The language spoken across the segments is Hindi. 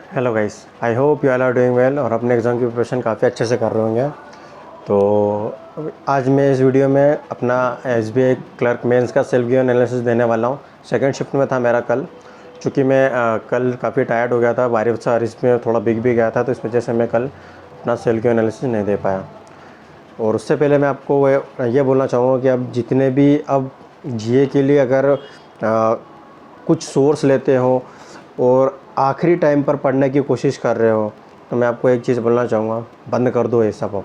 Hello guys, I hope you all are doing well और अपने एग्ज़ाम की प्रिपरेशन काफ़ी अच्छे से कर रहे होंगे। तो आज मैं इस वीडियो में अपना एसबीआई क्लर्क मेंस का सेल्फ गिवन एनालिसिस देने वाला हूँ। सेकंड शिफ्ट में था मेरा कल, चूँकि मैं कल काफ़ी टायर्ड हो गया था, बारिश में थोड़ा भीग भी गया था, तो इस वजह से मैं कल अपना सेल्फ गिवन एनालिसिस नहीं दे पाया। और उससे पहले मैं आपको ये बोलना चाहूँगा कि अब जितने भी अब जीए के लिए अगर कुछ सोर्स लेते हो और आखिरी टाइम पर पढ़ने की कोशिश कर रहे हो, तो मैं आपको एक चीज़ बोलना चाहूँगा, बंद कर दो ये सब।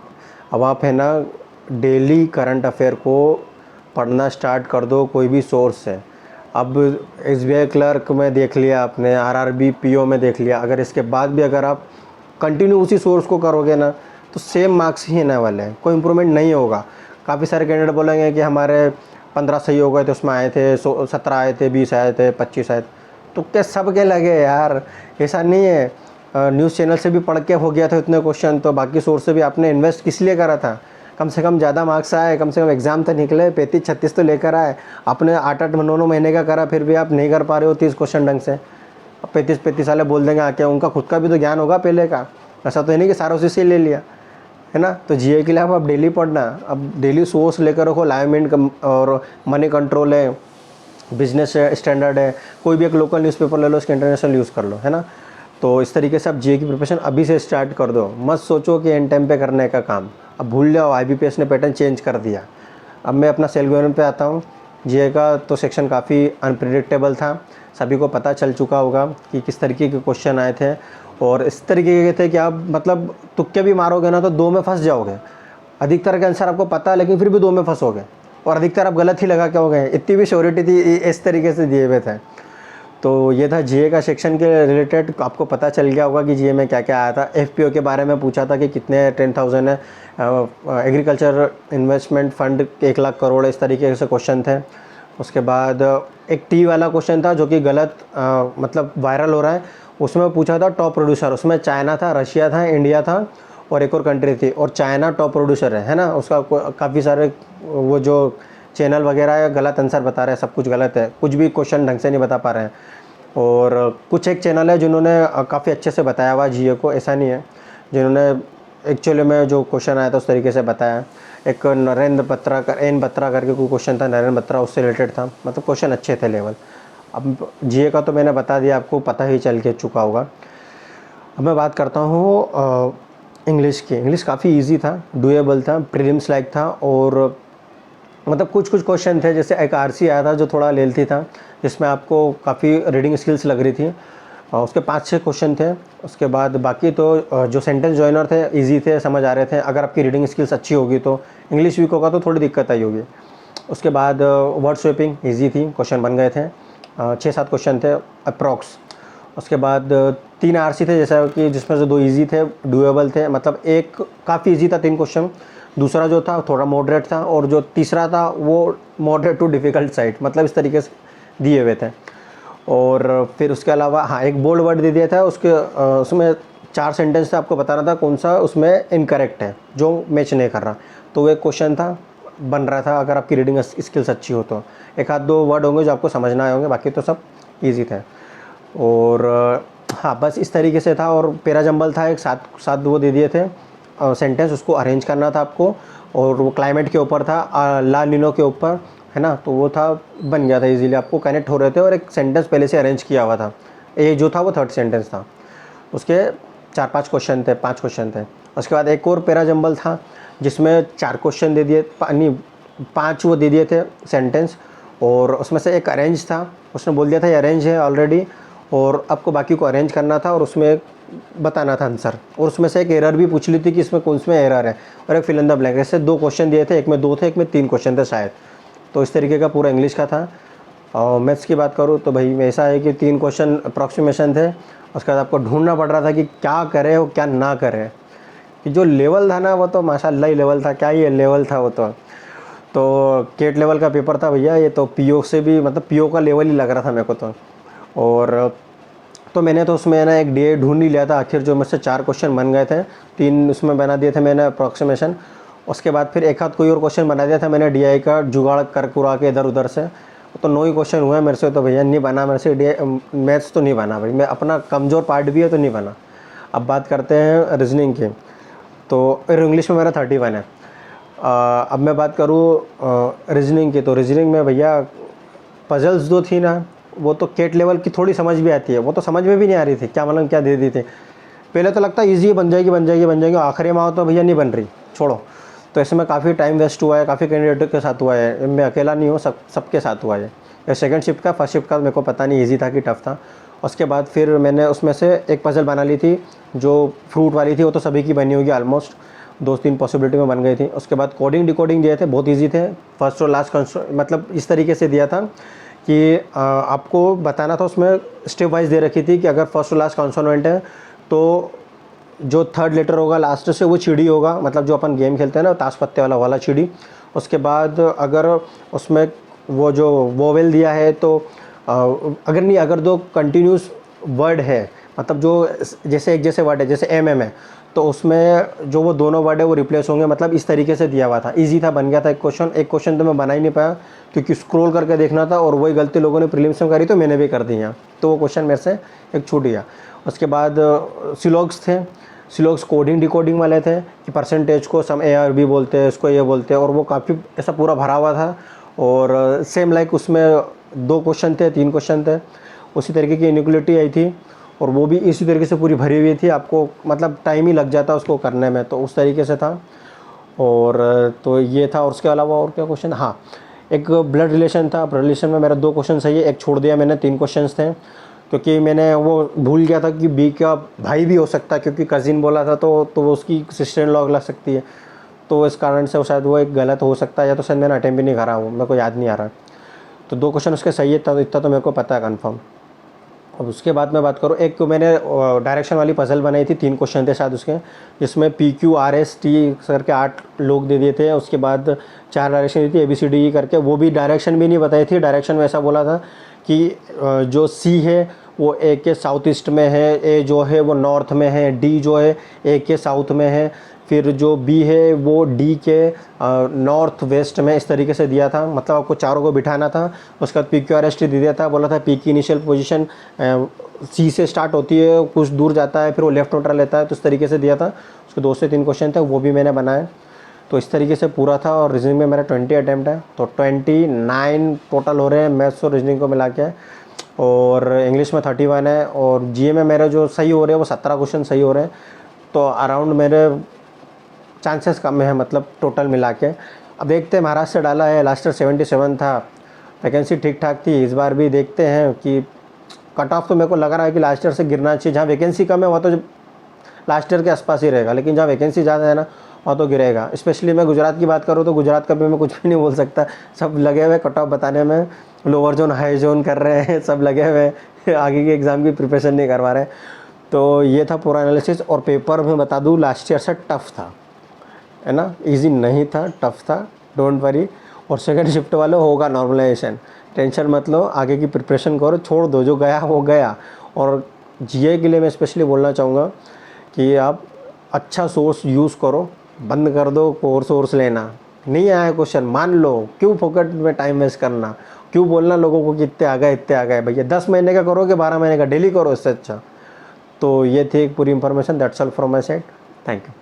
अब आप है ना डेली करंट अफेयर को पढ़ना स्टार्ट कर दो, कोई भी सोर्स से। अब एसबीआई क्लर्क में देख लिया आपने, आरआरबी पीओ में देख लिया, अगर इसके बाद भी अगर आप कंटिन्यू उसी सोर्स को करोगे ना, तो सेम मार्क्स ही आने वाले हैं, कोई इम्प्रूवमेंट नहीं होगा। काफ़ी सारे कैंडिडेट बोलेंगे कि हमारे 15 सही हो गए थे, उसमें आए थे 17 आए थे, 20 आए थे, 25 आए थे। तो क्या सब के लगे यार? ऐसा नहीं है। न्यूज़ चैनल से भी पढ़ के हो गया था इतने क्वेश्चन, तो बाकी सोर्स से भी आपने इन्वेस्ट किस लिए करा था? कम से कम ज़्यादा मार्क्स आए, कम से कम एग्ज़ाम तो निकले, 35-36 तो लेकर आए। आपने 8-8 9 महीने का करा, फिर भी आप नहीं कर पा रहे हो 30 क्वेश्चन ढंग से। अब 35 वाले बोल देंगे आके, उनका खुद का भी तो ज्ञान होगा पहले का। ऐसा तो है नहीं कि सारा उसी से ले लिया है ना। तो जीए के लिए आप डेली पढ़ना, अब डेली सोर्स लेकर रखो। लाइवमिंट और मनी कंट्रोल है, बिजनेस स्टैंडर्ड है, कोई भी एक लोकल न्यूज़पेपर ले लो, इसका इंटरनेशनल यूज़ कर लो, है ना। तो इस तरीके से आप जीए की प्रिपरेशन अभी से स्टार्ट कर दो, मत सोचो कि एंड टाइम पे करने का काम। अब भूल जाओ, आईबीपीएस ने पैटर्न चेंज कर दिया। अब मैं अपना सेल्फ गवर्नमेंट पे आता हूँ। जीए का तो सेक्शन काफ़ी अनप्रिडिक्टेबल था, सभी को पता चल चुका होगा कि किस तरीके के क्वेश्चन आए थे, और इस तरीके के थे कि आप मतलब तुक्के भी मारोगे ना तो दो में फंस जाओगे। अधिकतर के आंसर आपको पता है, लेकिन फिर भी दो में फंसोगे, और अधिकतर आप गलत ही लगा के हो गए। इतनी भी श्योरिटी थी, इस तरीके से दिए हुए थे। तो ये था जीए का सेक्शन के रिलेटेड। आपको पता चल गया होगा कि जीए में क्या क्या आया था। एफपीओ के बारे में पूछा था कि कितने 10,000 है, agriculture investment fund 1 lakh crore, इस तरीके से क्वेश्चन थे। उसके बाद एक टी वाला क्वेश्चन था जो कि गलत मतलब वायरल हो रहा है। उसमें पूछा था टॉप प्रोड्यूसर, उसमें चाइना था, रशिया था, इंडिया था और एक और कंट्री थी, और चाइना टॉप प्रोड्यूसर है ना। उसका काफ़ी सारे वो जो चैनल वगैरह है गलत आंसर बता रहे हैं, सब कुछ गलत है, कुछ भी क्वेश्चन ढंग से नहीं बता पा रहे हैं। और कुछ एक चैनल है जिन्होंने काफ़ी अच्छे से बताया हुआ जीए को, ऐसा नहीं है, जिन्होंने एक्चुअली में जो क्वेश्चन आया था उस तरीके से बताया। एक नरेंद्र बत्रा कर एन बत्रा करके कोई क्वेश्चन था, नरेंद्र बत्रा, उससे रिलेटेड था। मतलब क्वेश्चन अच्छे थे लेवल। अब जीए का तो मैंने बता दिया, आपको पता ही चल के चुका होगा। अब मैं बात करता हूँ इंग्लिश की। इंग्लिश काफ़ी इजी था, डूएबल था, प्रीलिम्स लाइक था, और मतलब कुछ कुछ क्वेश्चन थे। जैसे एक आरसी आया था जो थोड़ा लेंथी था, जिसमें आपको काफ़ी रीडिंग स्किल्स लग रही थी, और उसके 5-6 क्वेश्चन थे। उसके बाद बाकी तो जो सेंटेंस जॉइनर थे इजी थे, समझ आ रहे थे। अगर आपकी रीडिंग स्किल्स अच्छी होगी तो, इंग्लिश वीक होगा तो थोड़ी दिक्कत आई होगी। उसके बाद वर्ड स्वेपिंग ईजी थी, क्वेश्चन बन गए थे, 6-7 क्वेश्चन थे अप्रॉक्स। उसके बाद 3 आरसी थे, जैसा कि जिसमें से 2 इजी थे, डूएबल थे, मतलब एक काफ़ी इजी था 3 क्वेश्चन, दूसरा जो था थोड़ा मॉडरेट था, और जो तीसरा था वो मॉडरेट टू डिफ़िकल्ट साइड, मतलब इस तरीके से दिए हुए थे। और फिर उसके अलावा हाँ, एक बोल्ड वर्ड दे दिया था, उसमें 4 सेंटेंस थे, आपको बताना था कौन सा उसमें इनकरेक्ट है, जो मैच नहीं कर रहा। तो वो एक क्वेश्चन था, बन रहा था अगर आपकी रीडिंग स्किल्स अच्छी हो तो। एक आध 2 वर्ड होंगे जो आपको समझना आए होंगे, बाकी तो सब ईजी थे। और हाँ, बस इस तरीके से था। और पेरा जंबल था, एक 7 वो दे दिए थे सेंटेंस, उसको अरेंज करना था आपको, और वो क्लाइमेट के ऊपर था, ला नीनो के ऊपर, है ना। तो वो था, बन गया था इजीली, आपको कनेक्ट हो रहे थे, और एक सेंटेंस पहले से अरेंज किया हुआ था। ये जो था वो थर्ड सेंटेंस था, उसके 4-5 क्वेश्चन थे, 5 क्वेश्चन थे। उसके बाद एक और पेरा जंबल था जिसमें 4 क्वेश्चन दे दिए, नहीं 5 वो दे दिए थे सेंटेंस, और उसमें से एक अरेंज था, उसने बोल दिया था ये अरेंज है ऑलरेडी, और आपको बाकी को अरेंज करना था, और उसमें बताना था आंसर। और उसमें से एक एरर भी पूछ ली थी कि इसमें कौन से एरर है, और एक फिल इन द ब्लैंक। ऐसे 2 क्वेश्चन दिए थे, एक में 2 थे, एक में 3 क्वेश्चन थे शायद। तो इस तरीके का पूरा इंग्लिश का था। और मैथ्स की बात करूँ तो भाई ऐसा है कि 3 क्वेश्चन अप्रॉक्सीमेशन थे। उसके बाद आपको ढूंढना पड़ रहा था कि क्या करें और क्या ना करें, कि जो लेवल था ना वो तो माशाल्लाह ही लेवल था, क्या ही लेवल था वो तो केट लेवल का पेपर था भैया ये तो, पीओ से भी मतलब पीओ का लेवल ही लग रहा था मेरे को तो। और तो मैंने तो उसमें ना एक डे ढूंढ ही लिया था आखिर, जो मुझसे 4 क्वेश्चन बन गए थे, 3 उसमें बना दिए थे मैंने अप्रॉक्सीमेशन। उसके बाद फिर एक आध कोई और क्वेश्चन बना दिया था मैंने डीआई का जुगाड़ कर कुरा के इधर उधर से, तो 9 ही क्वेश्चन हुए मेरे से, तो भैया नहीं बना मेरे से, मैथ्स तो नहीं बना भाई, मैं अपना कमज़ोर पार्ट भी है तो नहीं बना। अब बात करते हैं रीजनिंग की, तो इंग्लिश में मेरा 31 है। अब मैं बात करूँ रीजनिंग की, तो रीजनिंग में भैया पजल्स जो थी ना, वो तो केट लेवल की थोड़ी समझ भी आती है, वो तो समझ में भी नहीं आ रही थी क्या मतलब क्या दे दी थी। पहले तो लगता है ईजी बन जाएगी बन जाएगी बन जाएगी, आखिरी में आओ तो भैया नहीं बन रही, छोड़ो। तो ऐसे में काफ़ी टाइम वेस्ट हुआ है, काफ़ी कैंडिडेट के साथ हुआ है, मैं अकेला नहीं हूँ, सबके साथ हुआ है। या सेकंड शिफ्ट का, फर्स्ट शिफ्ट का मेरे को पता नहीं ईजी था कि टफ था। उसके बाद फिर मैंने उसमें से एक पजल बना ली थी जो फ्रूट वाली थी, वो तो सभी की बनी होगी ऑलमोस्ट, 2-3 पॉसिबिलिटी में बन गई थी। उसके बाद कोडिंग डिकोडिंग दिए थे, बहुत ईजी थे, फर्स्ट और लास्ट मतलब इस तरीके से दिया था कि आपको बताना था, उसमें स्टेप वाइज दे रखी थी कि अगर फर्स्ट और लास्ट कॉन्सोनेंट है तो जो थर्ड लेटर होगा लास्ट से वो चिड़ी होगा, मतलब जो अपन गेम खेलते हैं ना ताश पत्ते वाला चिड़ी। उसके बाद अगर उसमें वो जो वोवेल दिया है तो अगर दो कंटिन्यूस वर्ड है, मतलब जो जैसे एक जैसे वर्ड है, जैसे एम है, तो उसमें जो वो दोनों वर्ड है वो रिप्लेस होंगे, मतलब इस तरीके से दिया हुआ था। इजी था, बन गया था एक क्वेश्चन तो मैं बना ही नहीं पाया क्योंकि स्क्रॉल करके देखना था, और वही गलती लोगों ने प्रीलिम्स में करी तो मैंने भी कर दी यहाँ, तो वो क्वेश्चन मेरे से एक छूट गया। उसके बाद सिलॉग्स थे, सिलॉग्स कोडिंग डिकोडिंग वाले थे कि परसेंटेज को सम ए और बी बोलते हैं, इसको ये बोलते हैं, और वो काफ़ी ऐसा पूरा भरा हुआ था। और सेम लाइक उसमें 2 क्वेश्चन थे, 3 क्वेश्चन थे, उसी तरीके की इनइक्वालिटी आई थी, और वो भी इसी तरीके से पूरी भरी हुई थी, आपको मतलब टाइम ही लग जाता उसको करने में, तो उस तरीके से था। और तो ये था, और उसके अलावा और क्या क्वेश्चन, हाँ एक ब्लड रिलेशन था, ब्लड रिलेशन में मेरा 2 क्वेश्चन सही है, एक छोड़ दिया मैंने, 3 क्वेश्चंस थे, क्योंकि मैंने वो भूल गया था कि बी का भाई भी हो सकता है, क्योंकि कज़िन बोला था तो वो उसकी सिस्टर इन लॉ लग सकती है, तो इस कारण से शायद वो एक गलत हो सकता है, या तो शायद मैंने अटेम्प्ट भी नहीं करा, वो मेरे को याद नहीं आ रहा। तो 2 क्वेश्चन उसके सही है, इतना तो मेरे को पता है कन्फर्म। अब उसके बाद मैं बात करूँ, एक मैंने डायरेक्शन वाली पजल बनाई थी, 3 क्वेश्चन थे शायद उसके, जिसमें PQRST करके 8 लोग दे दिए थे, उसके बाद 4 डायरेक्शन दी थी ABCD करके, वो भी डायरेक्शन भी नहीं बताई थी। डायरेक्शन में ऐसा बोला था कि जो C है वो A के साउथ ईस्ट में है, A जो है वो नॉर्थ में है, D जो है A के साउथ में है, फिर जो B है वो D के नॉर्थ वेस्ट में, इस तरीके से दिया था, मतलब आपको चारों को बिठाना था। उसके बाद PQRST दे दिया था, बोला था P की इनिशियल पोजीशन C से स्टार्ट होती है, कुछ दूर जाता है, फिर वो लेफ्ट न्यूट्रल लेता है, तो इस तरीके से दिया था। उसके 2 से 3 क्वेश्चन थे, वो भी मैंने बनाए, तो इस तरीके से पूरा था। और रीजनिंग में मेरा 20 अटैम्प्ट है, तो 29 टोटल हो रहे हैं मैथ्स और रीजनिंग को मिला के, और इंग्लिश में 31 है, और GA में मेरे जो सही हो रहे हैं वो 17 क्वेश्चन सही हो रहे हैं, तो अराउंड मेरे चांसेस कम है, मतलब टोटल मिला के। अब देखते हैं, महाराष्ट्र से डाला है, लास्ट ईयर 77 था, वैकेंसी ठीक ठाक थी, इस बार भी देखते हैं कि कट ऑफ तो मेरे को लग रहा है कि लास्ट ईयर से गिरना चाहिए। जहाँ वैकेंसी कम है वहाँ तो लास्ट ईयर के आसपास ही रहेगा, लेकिन जहाँ वैकेंसी ज़्यादा है ना वहाँ तो गिरेगा। स्पेशली मैं गुजरात की बात करूँ तो गुजरात का भी मैं कुछ भी नहीं बोल सकता, सब लगे हुए कट ऑफ बताने में, लोअर जोन हाई जोन कर रहे हैं, सब लगे हुए आगे की एग्ज़ाम की प्रिपरेशन नहीं करवा रहे। तो ये था पूरा एनालिसिस। और पेपर में बता दूँ लास्ट ईयर से टफ़ था, है ना, इजी नहीं था, टफ़ था, डोंट वरी। और सेकंड शिफ्ट वाले होगा नॉर्मलाइजेशन, टेंशन मत लो, आगे की प्रिपरेशन करो, छोड़ दो, जो गया वो गया। और GA के लिए मैं स्पेशली बोलना चाहूँगा कि आप अच्छा सोर्स यूज़ करो, बंद कर दो कोर्स लेना, नहीं आया क्वेश्चन मान लो, क्यों फोकट में टाइम वेस्ट करना, क्यों बोलना लोगों को कि इतने आ गए भैया, 10 महीने का करोगे 12 महीने का डेली करो, इससे अच्छा। तो ये थी एक पूरी information, that's all from my side, thank you.